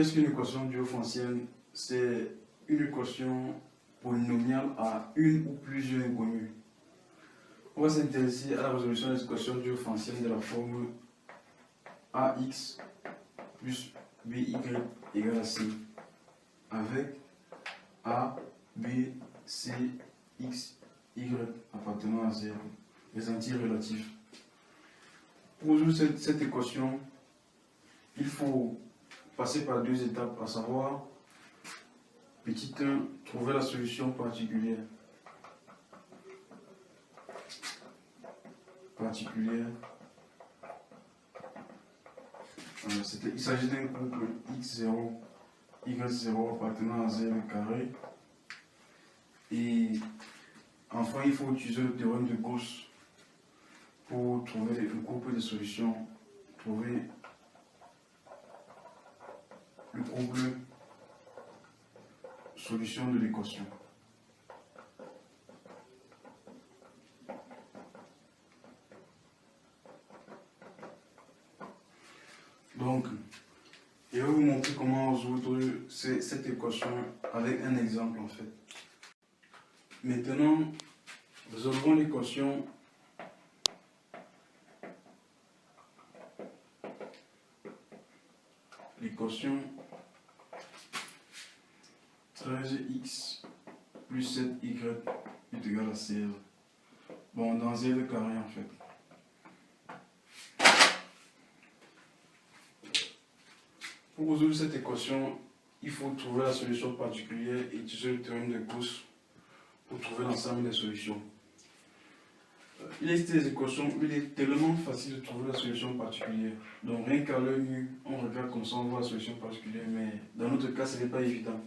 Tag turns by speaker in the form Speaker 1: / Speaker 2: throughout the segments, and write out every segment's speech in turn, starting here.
Speaker 1: Qu'est-ce qu'une équation diophantienne? C'est une équation polynomiale à une ou plusieurs inconnues. On va s'intéresser à la résolution des équations diophantiennes de la forme ax plus by égale à c, avec a, b, c, x, y appartenant à 0, les entiers relatifs. Pour résoudre cette équation, il faut passer par deux étapes, à savoir, petit 1, trouver la solution particulière. Il s'agit d'un couple x0, y0 appartenant à 0 carré. Et enfin, il faut utiliser le théorème de Gauss pour trouver le couple de solutions, trouver le couple solution de l'équation. Donc, je vais vous montrer comment résoudre cette équation avec un exemple en fait. Maintenant, résolvons l'équation « 13x plus 7y est égal à 16 ». Bon, dans z carré en fait. Pour résoudre cette équation, il faut trouver la solution particulière et utiliser le théorème de Gauss pour trouver l'ensemble des solutions. Il existe des équations où il est tellement facile de trouver la solution particulière. Donc rien qu'à l'œil nu, on regarde comme ça, on voit la solution particulière, mais dans notre cas, ce n'est pas évident.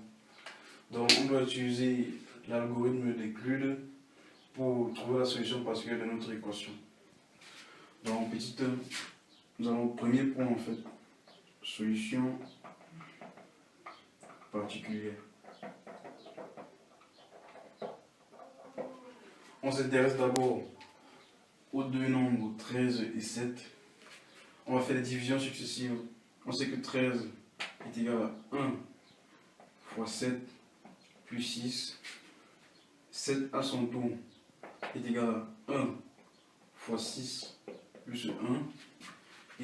Speaker 1: Donc on doit utiliser l'algorithme d'Euclide pour trouver la solution particulière de notre équation. Donc petit 1, nous avons le premier point en fait, solution particulière. On s'intéresse d'abord aux deux nombres 13 et 7. On va faire des divisions successives. On sait que 13 est égal à 1 fois 7 plus 6. 7 à son tour est égal à 1 fois 6 plus 1.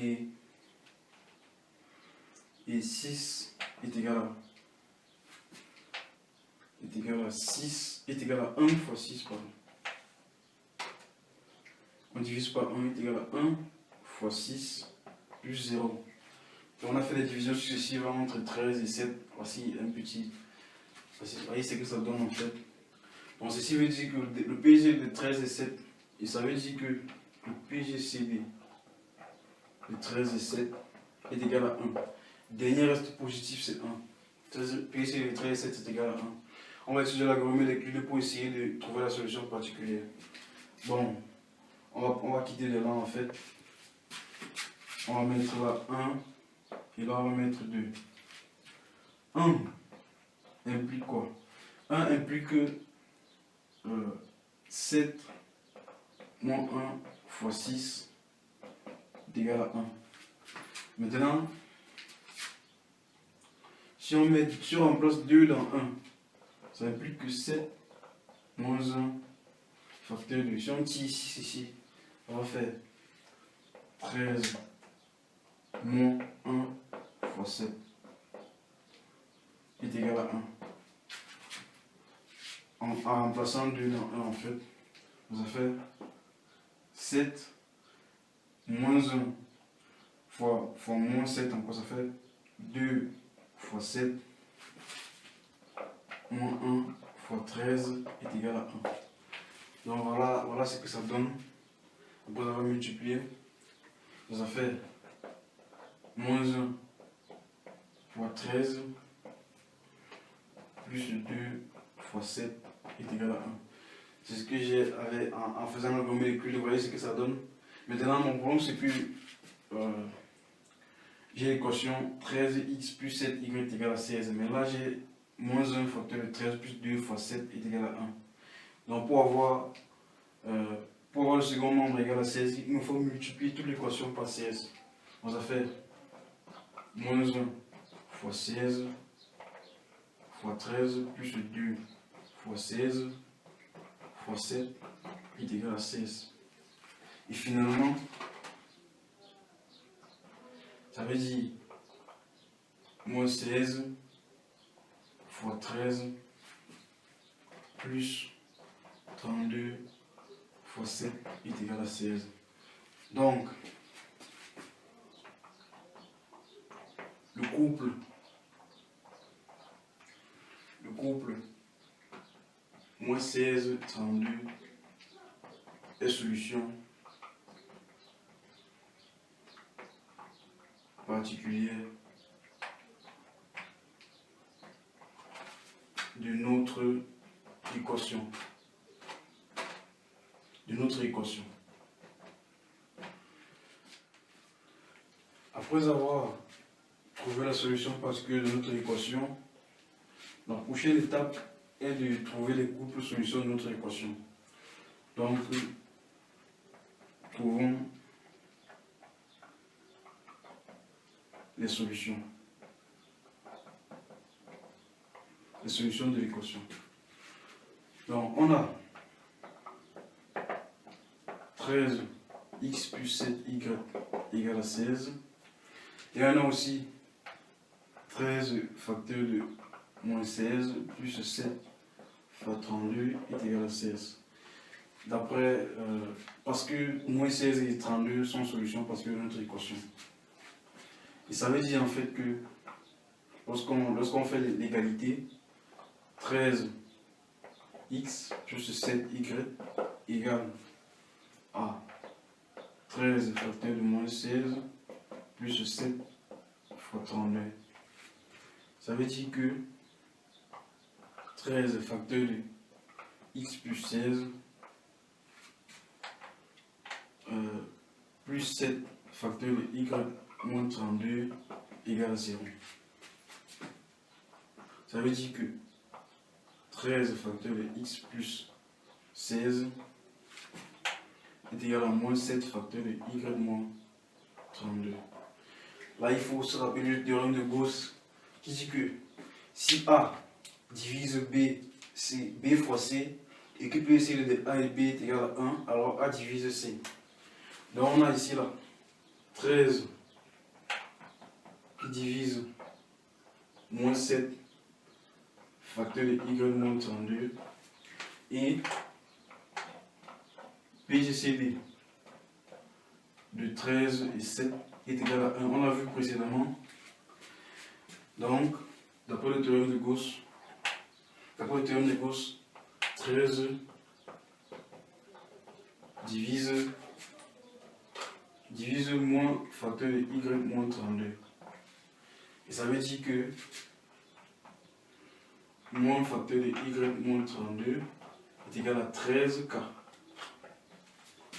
Speaker 1: Et 6 est égal à 6, est égal à 1 fois 6, pardon. On divise par 1 est égal à 1 fois 6 plus 0. Donc on a fait des divisions successives entre 13 et 7. Voici un petit. Vous voyez ce que ça donne en fait. Donc ceci veut dire que le PG de 13 et 7, et ça veut dire que le PGCD de 13 et 7 est égal à 1. Dernier reste positif, c'est 1. PGCD de 13 et 7 c'est égal à 1. On va étudier l'algorithme d'Euclide pour essayer de trouver la solution particulière. Bon. On va quitter de là en fait. On va mettre là 1 et là on va mettre 2. 1 implique quoi? 1 implique que 7 moins 1 fois 6 est égal à 1. Maintenant, si on remplace 2 dans 1, ça implique que 7 moins 1 facteur 2. Si on tire ici, on va faire 13 moins 1 fois 7 est égal à 1. En remplaçant 2 dans 1, en fait, on va faire 7 moins 1 fois moins 7, encore ça fait 2 fois 7 moins 1 fois 13 est égal à 1. Donc voilà ce que ça donne. Après avoir multiplié, ça fait moins 1 fois 13 plus 2 fois 7 est égal à 1. C'est ce que j'ai en faisant l'algorithme d'Euclide. Vous voyez ce que ça donne. Maintenant, mon problème, c'est que j'ai l'équation 13x plus 7y est égal à 16. Mais là, j'ai moins 1 facteur de 13 plus 2 fois 7 est égal à 1. Donc, pour avoir le second nombre égal à 16, il nous faut multiplier toute l'équation par 16. On va faire moins 1 fois 16 fois 13 plus 2 fois 16 fois 7 est égal à 16. Et finalement, ça veut dire moins 16 fois 13 plus 32 fois 7 est égal à 16. Donc, le couple moins 16, 32 est solution particulière de notre équation. Après avoir trouvé la solution particulière de notre équation, la prochaine étape est de trouver les couples solutions de notre équation. Donc, trouvons les solutions. Les solutions de l'équation. Donc, on a 13x plus 7y égale à 16. Et on a aussi 13 facteur de moins 16 plus 7 fois 32 est égal à 16. D'après, parce que moins 16 et 32 sont solutions parce que notre équation. Et ça veut dire en fait que lorsqu'on fait l'égalité, 13x plus 7y égale à 13 facteur de moins 16 plus 7 fois 32. Ça veut dire que 13 facteur de x plus 16 plus 7 facteur de y moins 32 égale à 0. Ça veut dire que 13 facteur de x plus 16 est égal à moins 7 facteur de y moins 32. Là, il faut se rappeler le théorème de Gauss qui dit que si A divise B, c'est B fois C, et que P c'est de A et B est égal à 1, alors A divise C. Donc on a ici là 13 qui divise moins 7 facteur de y moins 32 et PGCD de 13 et 7 est égal à 1. On l'a vu précédemment. Donc, d'après le théorème de Gauss, 13 divise moins facteur de y moins 32. Et ça veut dire que moins facteur de y moins 32 est égal à 13k.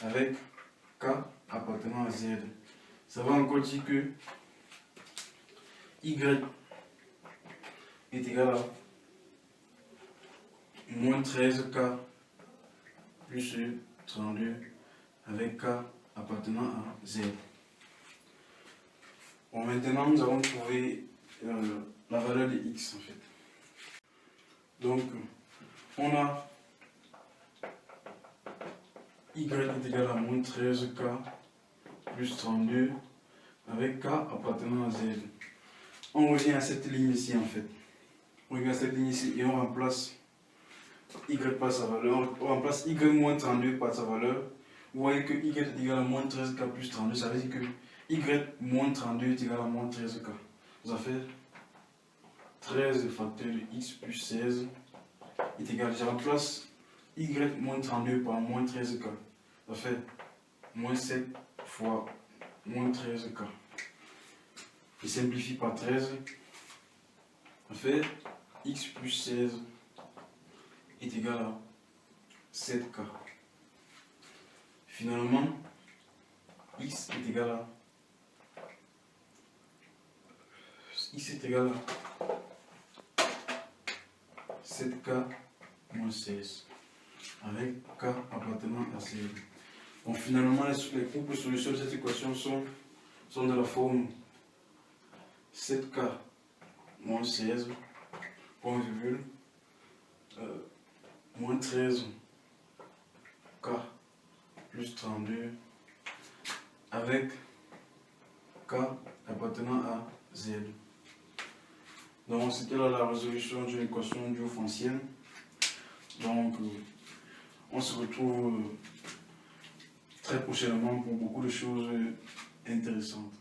Speaker 1: Avec k appartenant à z. Ça va encore dire que y est égal à moins 13k plus 32 avec k appartenant à z. Bon, maintenant nous allons trouver la valeur de x en fait. Donc on a y est égal à moins 13k plus 32 avec k appartenant à z. On revient à cette ligne ici en fait. On revient à cette ligne ici et on remplace y par sa valeur. On remplace y moins 32 par sa valeur. Vous voyez que y est égal à moins 13k plus 32. Ça veut dire que y moins 32 est égal à moins 13k. Ça fait 13 facteur de x plus 16 est égal. Je remplace y moins 32 par moins 13k. Ça fait moins 7 fois moins 13k. Je simplifie par 13. Ça fait x plus 16 est égal à 7k. Finalement, x est égal à 7k moins 16 avec k appartenant à 0. Donc finalement, les couples solutions de cette équation sont de la forme 7k moins 16, point virgule, moins 13, K, plus 32, avec K appartenant à Z. Donc c'était là la résolution d'une équation différéentielle. Donc on se retrouve très prochainement pour beaucoup de choses intéressantes.